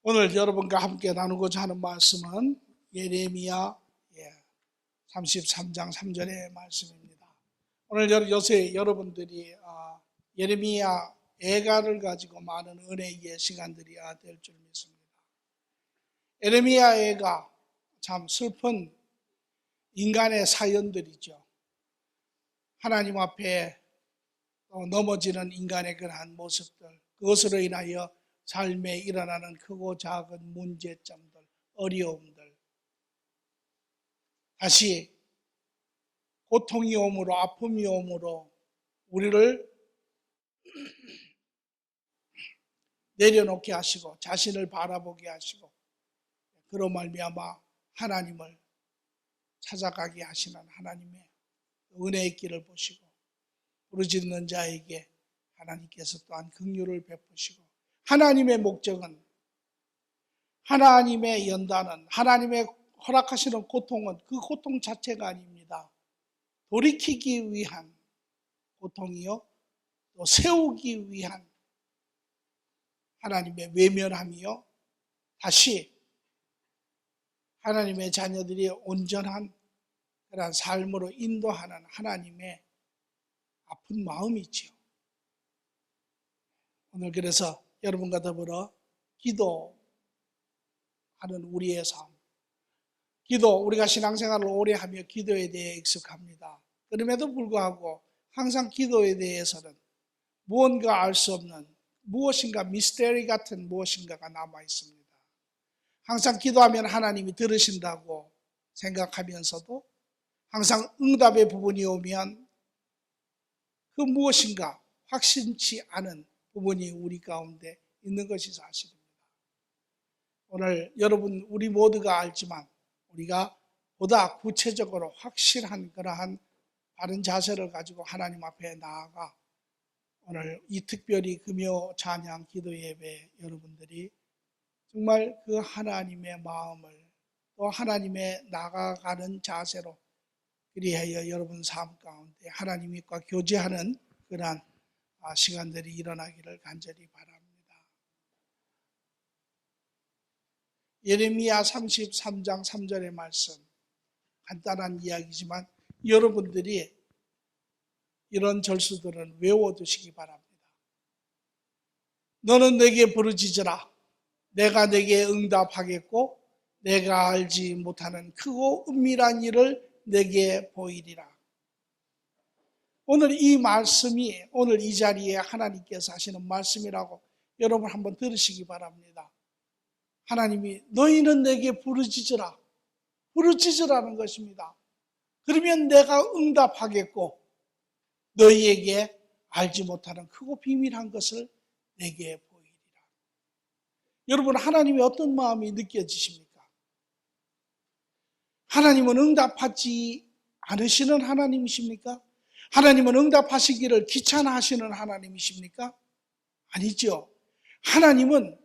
오늘 여러분과 함께 나누고자 하는 말씀은 예레미야 33장 3절의 말씀입니다. 오늘 요새 여러분들이 예레미야 애가를 가지고 많은 은혜의 시간들이 될 줄 믿습니다. 예레미야 애가 참 슬픈 인간의 사연들이죠. 하나님 앞에 넘어지는 인간의 그러한 모습들, 그것으로 인하여 삶에 일어나는 크고 작은 문제점들, 어려움들, 다시 고통이 오므로 아픔이 오므로 우리를 내려놓게 하시고 자신을 바라보게 하시고 그로 말미암아 하나님을 찾아가게 하시는 하나님의 은혜의 길을 보시고 부르짖는 자에게 하나님께서 또한 긍휼을 베푸시고, 하나님의 목적은, 하나님의 연단은, 하나님의 허락하시는 고통은 그 고통 자체가 아닙니다. 돌이키기 위한 고통이요, 또 세우기 위한 하나님의 외면함이요, 다시 하나님의 자녀들이 온전한 그런 삶으로 인도하는 하나님의 아픈 마음이지요. 오늘 그래서 여러분과 더불어 기도하는 우리의 삶, 우리가 신앙생활을 오래 하며 기도에 대해 익숙합니다. 그럼에도 불구하고 항상 기도에 대해서는 무언가 알 수 없는 무엇인가 미스테리 같은 무엇인가가 남아 있습니다. 항상 기도하면 하나님이 들으신다고 생각하면서도 항상 응답의 부분이 오면 그 무엇인가 확신치 않은 부분이 우리 가운데 있는 것이 사실입니다. 오늘 여러분 우리 모두가 알지만 우리가 보다 구체적으로 확실한 그러한 바른 자세를 가지고 하나님 앞에 나아가 오늘 이 특별히 금요 찬양 기도 예배 여러분들이 정말 그 하나님의 마음을 또 하나님의 나아가는 자세로 그리하여 여러분 삶 가운데 하나님과 교제하는 그러한 시간들이 일어나기를 간절히 바랍니다. 예레미야 33장 3절의 말씀, 간단한 이야기지만 여러분들이 이런 절수들은 외워두시기 바랍니다. 너는 내게 부르짖으라. 내가 내게 응답하겠고 내가 알지 못하는 크고 은밀한 일을 내게 보이리라. 오늘 이 말씀이 오늘 이 자리에 하나님께서 하시는 말씀이라고 여러분 한번 들으시기 바랍니다. 하나님이 너희는 내게 부르짖으라. 부르짖으라는 것입니다. 그러면 내가 응답하겠고 너희에게 알지 못하는 크고 비밀한 것을 내게 보이리라. 여러분 하나님이 어떤 마음이 느껴지십니까? 하나님은 응답하지 않으시는 하나님이십니까? 하나님은 응답하시기를 귀찮아하시는 하나님이십니까? 아니죠. 하나님은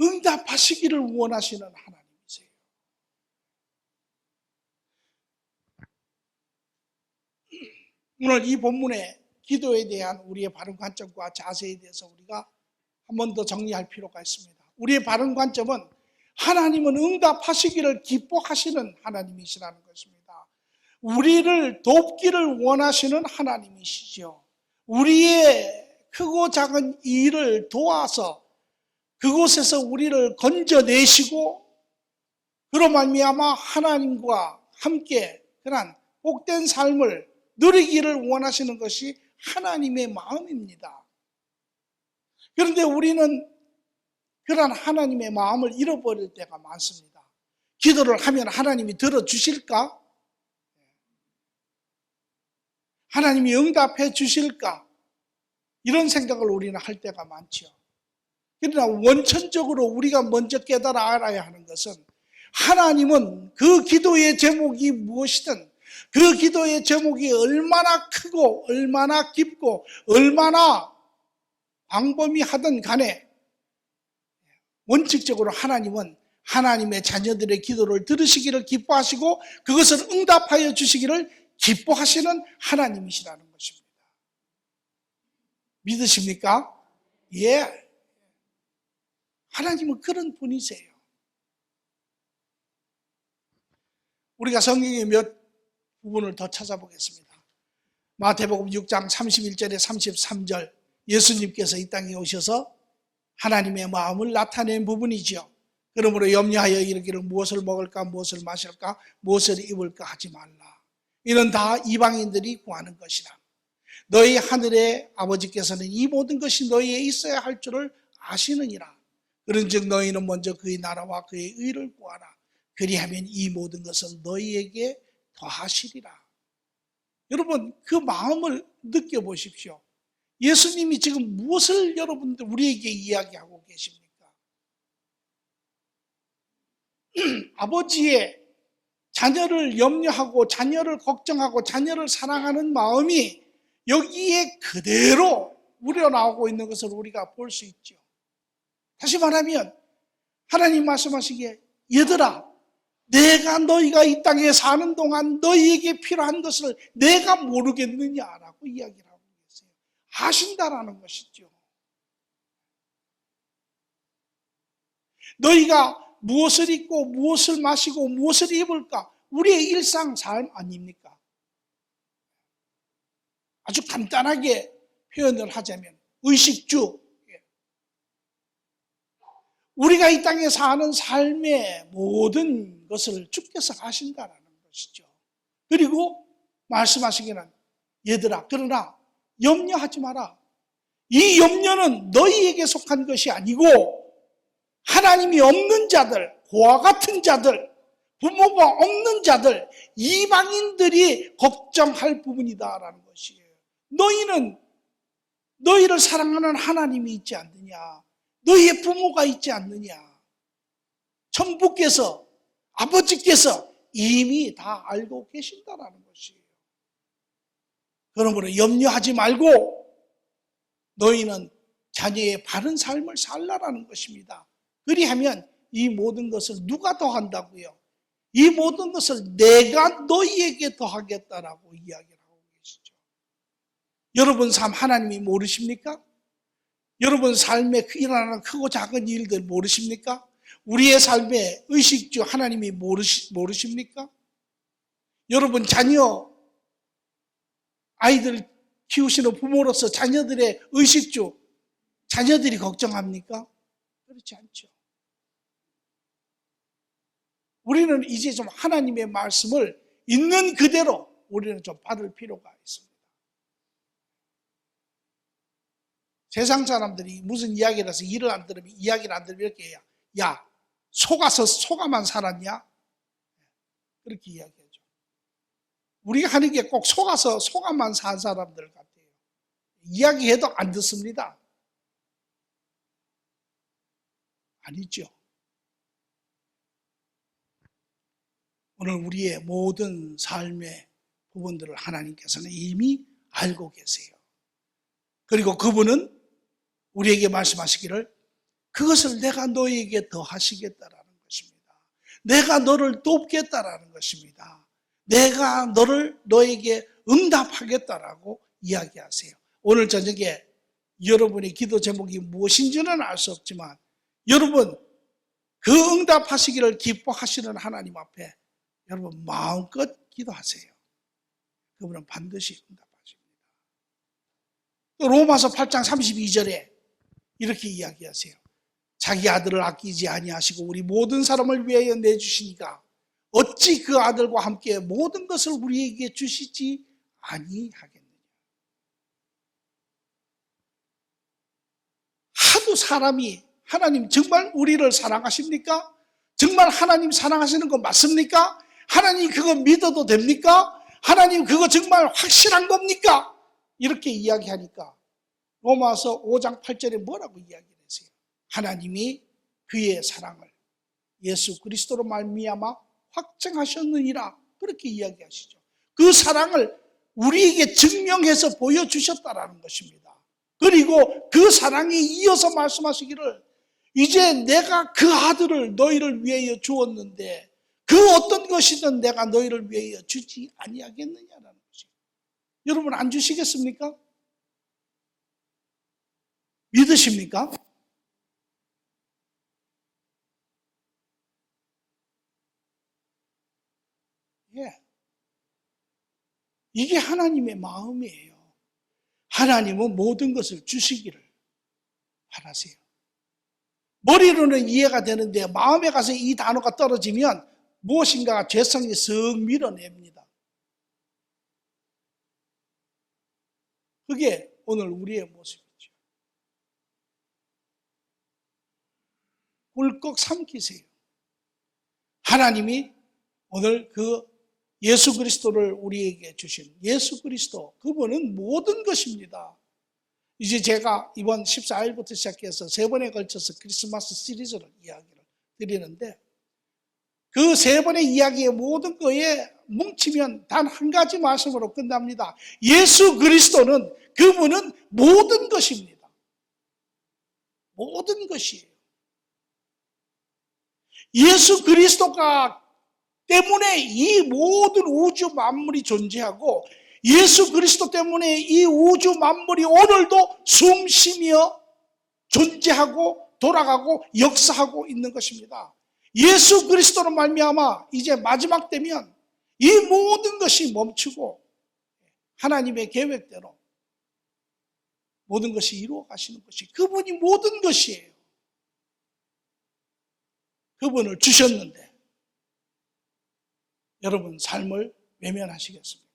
응답하시기를 원하시는 하나님이세요. 오늘 이 본문의 기도에 대한 우리의 바른 관점과 자세에 대해서 우리가 한 번 더 정리할 필요가 있습니다. 우리의 바른 관점은 하나님은 응답하시기를 기뻐하시는 하나님이시라는 것입니다. 우리를 돕기를 원하시는 하나님이시죠. 우리의 크고 작은 일을 도와서 그곳에서 우리를 건져내시고 그로 말미암아 하나님과 함께 그런 복된 삶을 누리기를 원하시는 것이 하나님의 마음입니다. 그런데 우리는 그런 하나님의 마음을 잃어버릴 때가 많습니다. 기도를 하면 하나님이 들어주실까? 하나님이 응답해 주실까? 이런 생각을 우리는 할 때가 많죠. 그러나 원천적으로 우리가 먼저 깨달아 알아야 하는 것은 하나님은 그 기도의 제목이 무엇이든 그 기도의 제목이 얼마나 크고 얼마나 깊고 얼마나 광범위하든 간에 원칙적으로 하나님은 하나님의 자녀들의 기도를 들으시기를 기뻐하시고 그것을 응답하여 주시기를 기뻐하시는 하나님이시라는 것입니다. 믿으십니까? 예. 하나님은 그런 분이세요. 우리가 성경의 몇 부분을 더 찾아보겠습니다. 마태복음 6장 31절에 33절, 예수님께서 이 땅에 오셔서 하나님의 마음을 나타낸 부분이지요. 그러므로 염려하여 이르기를 무엇을 먹을까, 무엇을 마실까, 무엇을 입을까 하지 말라. 이는 다 이방인들이 구하는 것이라. 너희 하늘의 아버지께서는 이 모든 것이 너희에 있어야 할 줄을 아시느니라. 그런즉 너희는 먼저 그의 나라와 그의 의를 구하라. 그리하면 이 모든 것을 너희에게 더하시리라. 여러분, 그 마음을 느껴보십시오. 예수님이 지금 무엇을 여러분들 우리에게 이야기하고 계십니까? 아버지의 자녀를 염려하고 자녀를 걱정하고 자녀를 사랑하는 마음이 여기에 그대로 우러나오고 있는 것을 우리가 볼 수 있죠. 다시 말하면 하나님 말씀하시기에 얘들아, 내가 너희가 이 땅에 사는 동안 너희에게 필요한 것을 내가 모르겠느냐라고 이야기를 하고 계세요. 아신다라는 것이죠. 너희가 무엇을 입고 무엇을 마시고 무엇을 입을까? 우리의 일상 삶 아닙니까? 아주 간단하게 표현을 하자면 의식주, 우리가 이 땅에 사는 삶의 모든 것을 주께서 아신다라는 것이죠. 그리고 말씀하시기는 얘들아, 그러나 염려하지 마라. 이 염려는 너희에게 속한 것이 아니고 하나님이 없는 자들, 고아 같은 자들, 부모가 없는 자들, 이방인들이 걱정할 부분이다라는 것이에요. 너희를 사랑하는 하나님이 있지 않느냐? 너희의 부모가 있지 않느냐? 천부께서, 아버지께서 이미 다 알고 계신다라는 것이에요. 그러므로 염려하지 말고 너희는 자녀의 바른 삶을 살라라는 것입니다. 그리하면 이 모든 것을 누가 더한다고요? 이 모든 것을 내가 너희에게 더하겠다라고 이야기를 하고 계시죠. 여러분 삶 하나님이 모르십니까? 여러분 삶에 일어나는 크고 작은 일들 모르십니까? 우리의 삶의 의식주 하나님이 모르십니까? 여러분 자녀, 아이들 키우시는 부모로서 자녀들의 의식주, 자녀들이 걱정합니까? 그렇지 않죠. 우리는 이제 좀 하나님의 말씀을 있는 그대로 우리는 좀 받을 필요가 있습니다. 세상 사람들이 무슨 이야기를 해서 이야기를 안 들으면 이렇게 해요. 야, 속아만 살았냐? 그렇게 이야기하죠. 우리가 하는 게 꼭 속아만 산 사람들 같아요. 이야기해도 안 듣습니다. 아니죠. 오늘 우리의 모든 삶의 부분들을 하나님께서는 이미 알고 계세요. 그리고 그분은 우리에게 말씀하시기를 그것을 내가 너희에게 더하시겠다라는 것입니다. 내가 너를 돕겠다라는 것입니다. 내가 너에게 응답하겠다라고 이야기하세요. 오늘 저녁에 여러분의 기도 제목이 무엇인지는 알 수 없지만 여러분 그 응답하시기를 기뻐하시는 하나님 앞에 여러분 마음껏 기도하세요. 그분은 반드시 응답하십니다. 또 로마서 8장 32절에 이렇게 이야기하세요. 자기 아들을 아끼지 아니하시고 우리 모든 사람을 위하여 내주시니까 어찌 그 아들과 함께 모든 것을 우리에게 주시지 아니하겠느냐. 하도 사람이 하나님 정말 우리를 사랑하십니까? 정말 하나님 사랑하시는 거 맞습니까? 하나님 그거 믿어도 됩니까? 하나님 그거 정말 확실한 겁니까? 이렇게 이야기하니까 로마서 5장 8절에 뭐라고 이야기를 했어요? 하나님이 그의 사랑을 예수 그리스도로 말미암아 확증하셨느니라 그렇게 이야기하시죠. 그 사랑을 우리에게 증명해서 보여주셨다라는 것입니다. 그리고 그 사랑에 이어서 말씀하시기를 이제 내가 그 아들을 너희를 위하여 주었는데 그 어떤 것이든 내가 너희를 위하여 주지 아니하겠느냐라는 것이에요. 여러분 안 주시겠습니까? 믿으십니까? 예. 이게 하나님의 마음이에요. 하나님은 모든 것을 주시기를 바라세요. 머리로는 이해가 되는데 마음에 가서 이 단어가 떨어지면 무엇인가 죄성이 썩 밀어냅니다. 그게 오늘 우리의 모습이죠. 꿀꺽 삼키세요. 하나님이 오늘 그 예수 그리스도를 우리에게 주신 예수 그리스도, 그분은 모든 것입니다. 이제 제가 이번 14일부터 시작해서 3번에 걸쳐서 크리스마스 시리즈를 이야기를 드리는데, 그 3번의 이야기의 모든 거에 뭉치면 단 한 가지 말씀으로 끝납니다. 예수 그리스도는, 그분은 모든 것입니다. 모든 것이에요. 예수 그리스도가 때문에 이 모든 우주 만물이 존재하고, 예수 그리스도 때문에 이 우주 만물이 오늘도 숨쉬며 존재하고 돌아가고 역사하고 있는 것입니다. 예수 그리스도로 말미암아 이제 마지막 되면 이 모든 것이 멈추고 하나님의 계획대로 모든 것이 이루어 가시는 것이, 그분이 모든 것이에요. 그분을 주셨는데 여러분 삶을 외면하시겠습니까?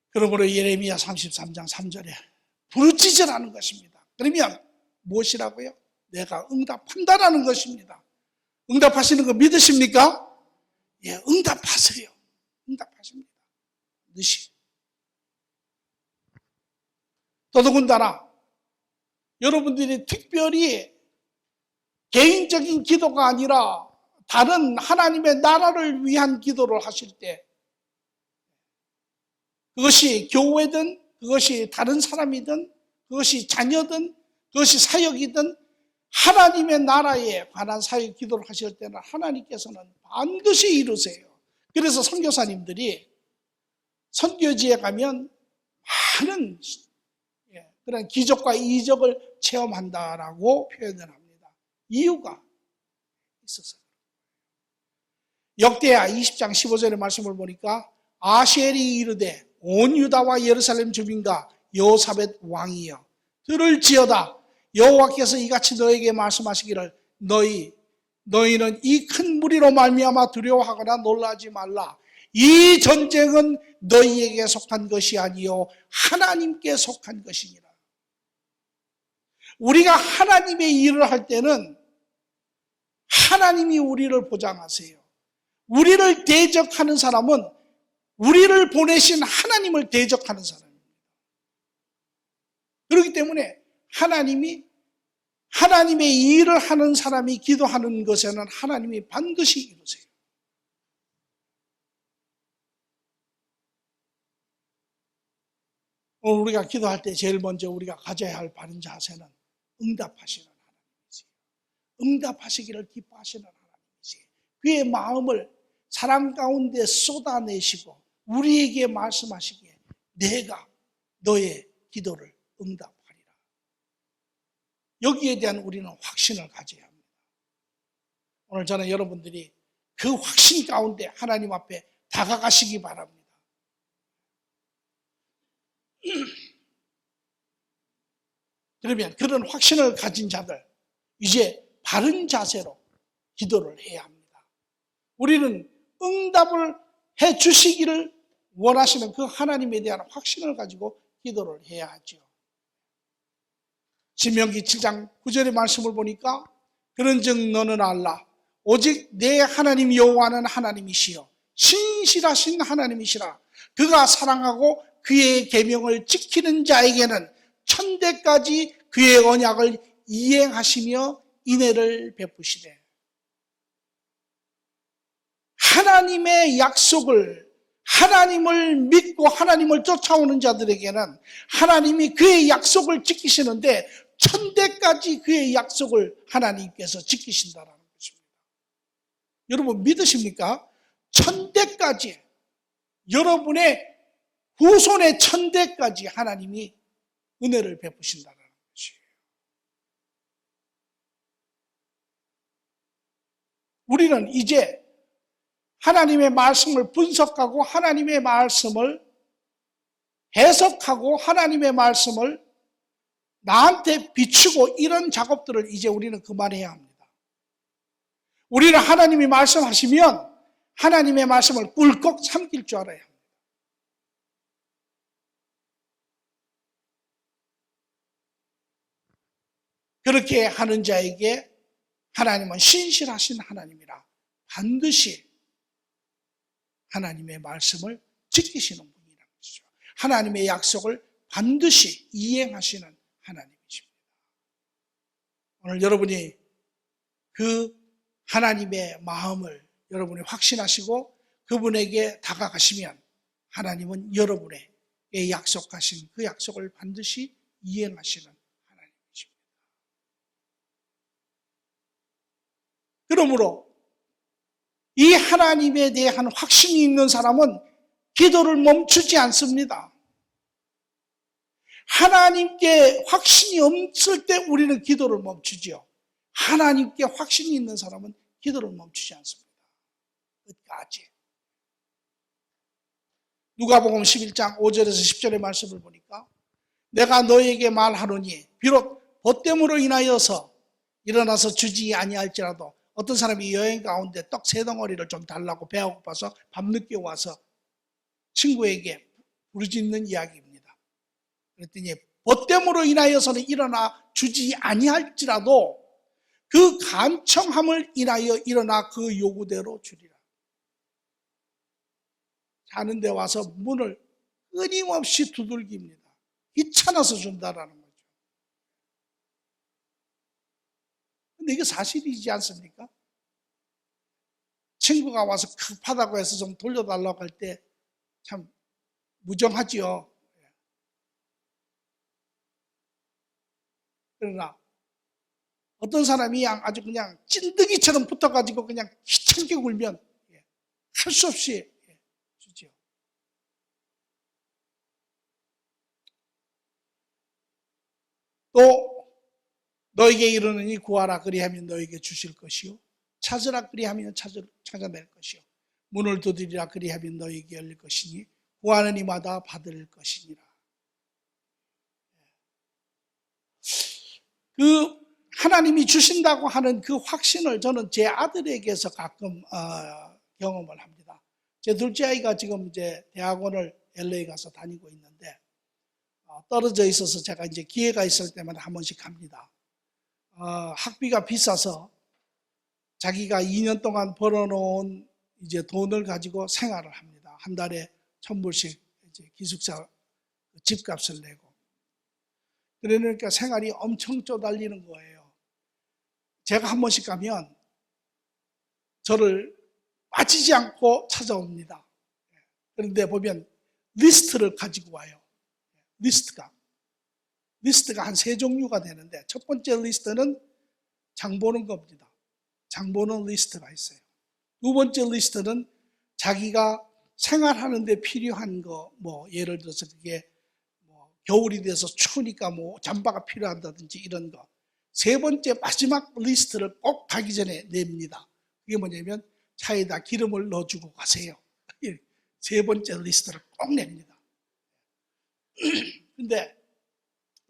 그러므로 예레미야 33장 3절에 부르짖으라는 것입니다. 그러면 무엇이라고요? 내가 응답한다라는 것입니다. 응답하시는 거 믿으십니까? 예, 응답하세요. 응답하십니다. 늦이. 더더군다나 여러분들이 특별히 개인적인 기도가 아니라 다른 하나님의 나라를 위한 기도를 하실 때, 그것이 교회든 그것이 다른 사람이든 그것이 자녀든 그것이 사역이든 하나님의 나라에 관한 사역 기도를 하실 때는 하나님께서는 반드시 이루세요. 그래서 선교사님들이 선교지에 가면 많은 그런 기적과 이적을 체험한다라고 표현을 합니다. 이유가 있어서. 역대하 20장 15절의 말씀을 보니까 아시엘이 이르되 온 유다와 예루살렘 주민과 여호사벳 왕이여 들을지어다. 여호와께서 이같이 너에게 말씀하시기를 너희는 이 큰 무리로 말미암아 두려워하거나 놀라지 말라. 이 전쟁은 너희에게 속한 것이 아니요 하나님께 속한 것이니라. 우리가 하나님의 일을 할 때는 하나님이 우리를 보장하세요. 우리를 대적하는 사람은 우리를 보내신 하나님을 대적하는 사람입니다. 그렇기 때문에 하나님의 일을 하는 사람이 기도하는 것에는 하나님이 반드시 이루세요. 오늘 우리가 기도할 때 제일 먼저 우리가 가져야 할 바른 자세는 응답하시는 하나님이세요. 응답하시기를 기뻐하시는 하나님이세요. 그의 마음을 사랑 가운데 쏟아내시고 우리에게 말씀하시기에 내가 너의 기도를 응답하리라. 여기에 대한 우리는 확신을 가져야 합니다. 오늘 저는 여러분들이 그 확신 가운데 하나님 앞에 다가가시기 바랍니다. 그러면 그런 확신을 가진 자들, 이제 바른 자세로 기도를 해야 합니다. 우리는 응답을 해 주시기를 원하시는 그 하나님에 대한 확신을 가지고 기도를 해야 하죠. 신명기 7장 9절의 말씀을 보니까 그런즉 너는 알라 오직 내 하나님 여호와는 하나님이시여 신실하신 하나님이시라. 그가 사랑하고 그의 계명을 지키는 자에게는 천대까지 그의 언약을 이행하시며 인애를 베푸시되. 하나님의 약속을, 하나님을 믿고 하나님을 쫓아오는 자들에게는 하나님이 그의 약속을 지키시는데 천대까지 그의 약속을 하나님께서 지키신다라는 것입니다. 여러분 믿으십니까? 천대까지, 여러분의 후손의 천대까지 하나님이 은혜를 베푸신다는 것이에요. 우리는 이제 하나님의 말씀을 분석하고 하나님의 말씀을 해석하고 하나님의 말씀을 나한테 비추고 이런 작업들을 이제 우리는 그만해야 합니다. 우리는 하나님이 말씀하시면 하나님의 말씀을 꿀꺽 삼킬 줄 알아야 합니다. 그렇게 하는 자에게 하나님은 신실하신 하나님이라 반드시 하나님의 말씀을 지키시는 분이라는 것이죠. 하나님의 약속을 반드시 이행하시는 하나님이십니다. 오늘 여러분이 그 하나님의 마음을 여러분이 확신하시고 그분에게 다가가시면 하나님은 여러분에게 약속하신 그 약속을 반드시 이행하시는 하나님이십니다. 그러므로 이 하나님에 대한 확신이 있는 사람은 기도를 멈추지 않습니다. 하나님께 확신이 없을 때 우리는 기도를 멈추죠. 하나님께 확신이 있는 사람은 기도를 멈추지 않습니다. 끝까지. 누가복음 11장 5절에서 10절의 말씀을 보니까 내가 너에게 말하노니 비록 벗됨으로 인하여서 일어나서 주지 아니할지라도 어떤 사람이 여행 가운데 떡 3덩어리를 좀 달라고 배가 고파서 밤늦게 와서 친구에게 부르짖는 이야기입니다. 그랬더니 벗됨으로 인하여서는 일어나 주지 아니할지라도 그 간청함을 인하여 일어나 그 요구대로 주리라. 자는 데 와서 문을 끊임없이 두들깁니다. 귀찮아서 준다라는 거죠. 근데 이게 사실이지 않습니까? 친구가 와서 급하다고 해서 좀 돌려달라고 할 때 참 무정하지요. 그러나 어떤 사람이 아주 그냥 찐득이처럼 붙어가지고 그냥 귀찮게 굴면 할 수 없이 주지요. 또 너에게 이르노니 구하라 그리하면 너에게 주실 것이요 찾으라 그리하면 찾아낼 것이요 문을 두드리라 그리하면 너에게 열릴 것이니 구하는 이마다 받을 것이니라. 그 하나님이 주신다고 하는 그 확신을 저는 제 아들에게서 가끔 경험을 합니다. 제 둘째 아이가 지금 이제 대학원을 LA 가서 다니고 있는데 떨어져 있어서 제가 이제 기회가 있을 때마다 한 번씩 갑니다. 학비가 비싸서 자기가 2년 동안 벌어놓은 이제 돈을 가지고 생활을 합니다. 한 달에 1,000불씩 이제 기숙사 집값을 내고. 그러니까 생활이 엄청 쪼달리는 거예요. 제가 한 번씩 가면 저를 빠지지 않고 찾아옵니다. 그런데 보면 리스트를 가지고 와요. 리스트가 한 3종류가 되는데 첫 번째 리스트는 장 보는 겁니다. 장 보는 리스트가 있어요. 두 번째 리스트는 자기가 생활하는 데 필요한 거, 뭐 예를 들어서 그게 뭐 겨울이 돼서 추우니까 뭐 잠바가 필요한다든지 이런 거. 세 번째 마지막 리스트를 꼭 가기 전에 냅니다. 그게 뭐냐면 차에다 기름을 넣어주고 가세요. 세 번째 리스트를 꼭 냅니다. 근데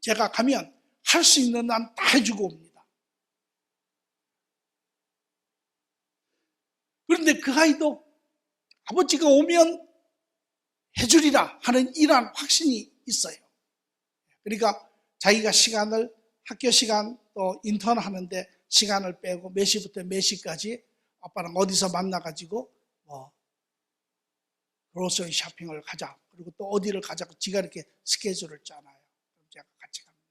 제가 가면 할 수 있는 한 다 해주고 옵니다. 그런데 그 아이도 아버지가 오면 해주리라 하는 이러한 확신이 있어요. 그러니까 자기가 시간을 학교 시간 또 인턴 하는데 시간을 빼고 몇 시부터 몇 시까지 아빠랑 어디서 만나가지고 뭐 그로서리 쇼핑을 가자. 그리고 또 어디를 가자고 지가 이렇게 스케줄을 짜놔요. 그럼 제가 같이 갑니다.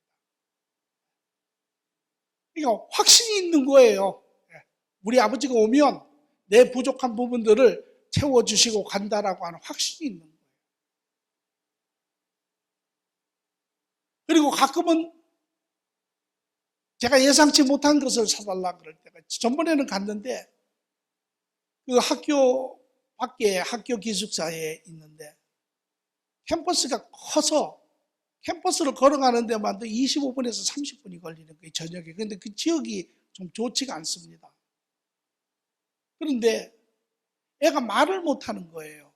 그러니까 확신이 있는 거예요. 우리 아버지가 오면 내 부족한 부분들을 채워주시고 간다라고 하는 확신이 있는 거예요. 그리고 가끔은 제가 예상치 못한 것을 사달라 그럴 때가, 전번에는 갔는데 그 학교 밖에 학교 기숙사에 있는데 캠퍼스가 커서 캠퍼스를 걸어가는 데만 25분에서 30분이 걸리는 거예요, 저녁에. 그런데 그 지역이 좀 좋지가 않습니다. 그런데 애가 말을 못하는 거예요.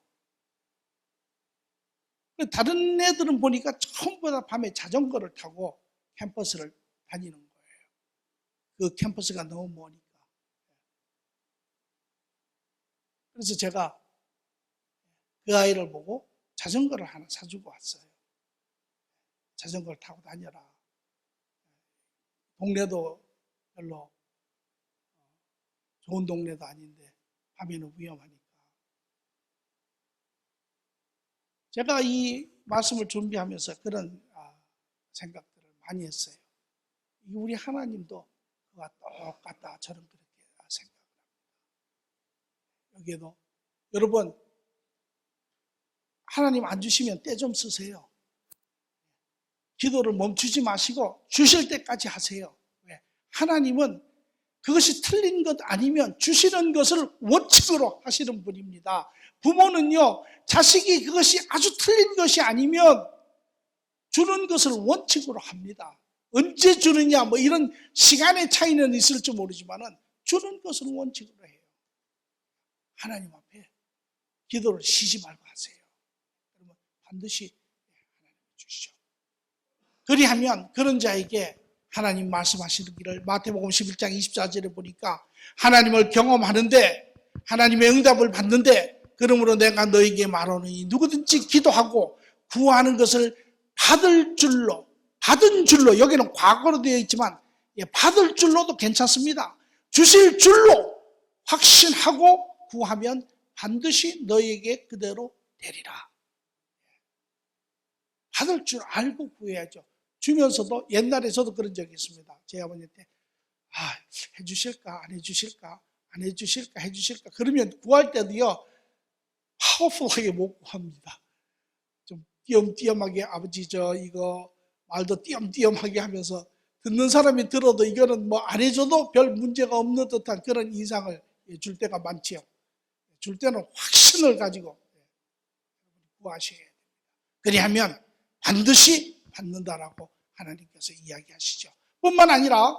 다른 애들은 보니까 전부 다 밤에 자전거를 타고 캠퍼스를 다니는 거예요. 그 캠퍼스가 너무 머니까. 그래서 제가 그 아이를 보고 자전거를 하나 사주고 왔어요. 자전거를 타고 다녀라. 동네도 별로 좋은 동네도 아닌데 밤에는 위험하니까. 제가 이 말씀을 준비하면서 그런 생각들을 많이 했어요. 우리 하나님도 그와 똑같다. 저는 그렇게 생각을 합니다. 여기에도 여러분, 하나님 안 주시면 때 좀 쓰세요. 기도를 멈추지 마시고 주실 때까지 하세요. 왜? 하나님은 그것이 틀린 것 아니면 주시는 것을 원칙으로 하시는 분입니다. 부모는요, 자식이 그것이 아주 틀린 것이 아니면 주는 것을 원칙으로 합니다. 언제 주느냐, 뭐 이런 시간의 차이는 있을지 모르지만은 주는 것을 원칙으로 해요. 하나님 앞에 기도를 쉬지 말고 하세요. 그러면 반드시 하나님 주시죠. 그리하면 그런 자에게 하나님 말씀하시기를 마태복음 11장 24절에 보니까 하나님을 경험하는데 하나님의 응답을 받는데 그러므로 내가 너에게 말하노니 누구든지 기도하고 구하는 것을 받은 줄로 여기는 과거로 되어 있지만 받을 줄로도 괜찮습니다. 주실 줄로 확신하고 구하면 반드시 너에게 그대로 되리라. 받을 줄 알고 구해야죠. 주면서도 옛날에 저도 그런 적이 있습니다. 제 아버님한테 해주실까 안 해주실까 안 해주실까 해주실까 그러면 구할 때도요 파워풀하게 못 구합니다. 좀 띄엄띄엄하게 아버지 이거 말도 띄엄띄엄하게 하면서 듣는 사람이 들어도 이거는 뭐 안 해줘도 별 문제가 없는 듯한 그런 인상을 줄 때가 많지요. 줄 때는 확신을 가지고 구하셔야 됩니다. 그리하면 반드시 받는다라고 하나님께서 이야기하시죠. 뿐만 아니라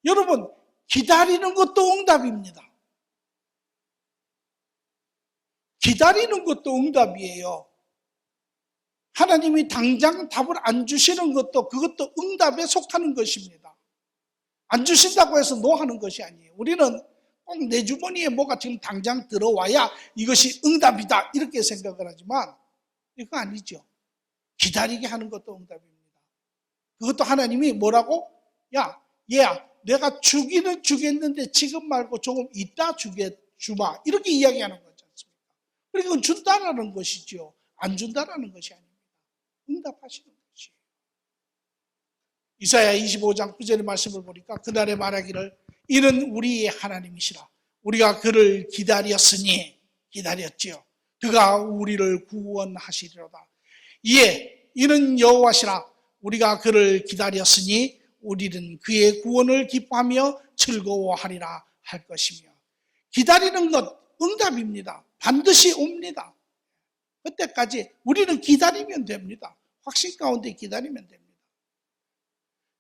여러분 기다리는 것도 응답입니다. 기다리는 것도 응답이에요. 하나님이 당장 답을 안 주시는 것도 그것도 응답에 속하는 것입니다. 안 주신다고 해서 노하는 것이 아니에요. 우리는 꼭 내 주머니에 뭐가 지금 당장 들어와야 이것이 응답이다 이렇게 생각을 하지만 이거 아니죠. 기다리게 하는 것도 응답입니다. 그것도 하나님이 뭐라고? 야, 얘야, 내가 주기는 주겠는데 지금 말고 조금 이따 주마. 이렇게 이야기하는 거지 않습니까? 그러니까 준다라는 것이죠. 안 준다라는 것이 아닙니다. 응답하시는 것이에요. 이사야 25장 9절의 말씀을 보니까 그날에 말하기를 이는 우리의 하나님이시라. 우리가 그를 기다렸지요. 그가 우리를 구원하시리로다. 이는 여호와시라. 우리가 그를 기다렸으니 우리는 그의 구원을 기뻐하며 즐거워하리라 할 것이며 기다리는 것 응답입니다. 반드시 옵니다. 그때까지 우리는 기다리면 됩니다. 확신 가운데 기다리면 됩니다.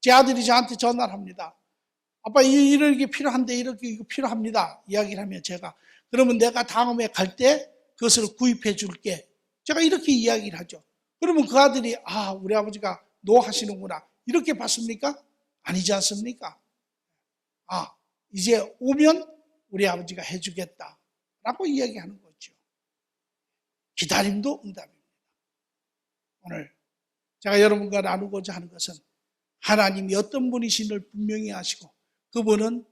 제 아들이 저한테 전화를 합니다. 아빠 이렇게 필요한데 이렇게 필요합니다. 이야기를 하면 제가 그러면 내가 다음에 갈 때 그것을 구입해 줄게. 제가 이렇게 이야기를 하죠. 그러면 그 아들이 우리 아버지가 노하시는구나 이렇게 봤습니까? 아니지 않습니까? 이제 오면 우리 아버지가 해주겠다 라고 이야기하는 거죠. 기다림도 응답입니다. 오늘 제가 여러분과 나누고자 하는 것은 하나님이 어떤 분이신을 분명히 아시고 그분은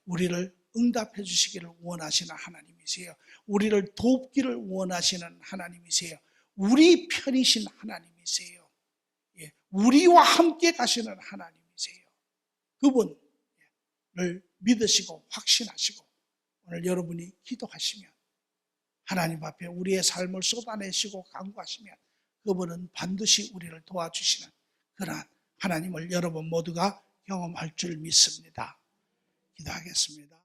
우리를 응답해 주시기를 원하시는 하나님이세요. 우리를 돕기를 원하시는 하나님이세요. 우리 편이신 하나님이세요. 우리와 함께 가시는 하나님이세요. 그분을 믿으시고 확신하시고 오늘 여러분이 기도하시면 하나님 앞에 우리의 삶을 쏟아내시고 간구하시면 그분은 반드시 우리를 도와주시는 그러한 하나님을 여러분 모두가 경험할 줄 믿습니다. 기도하겠습니다.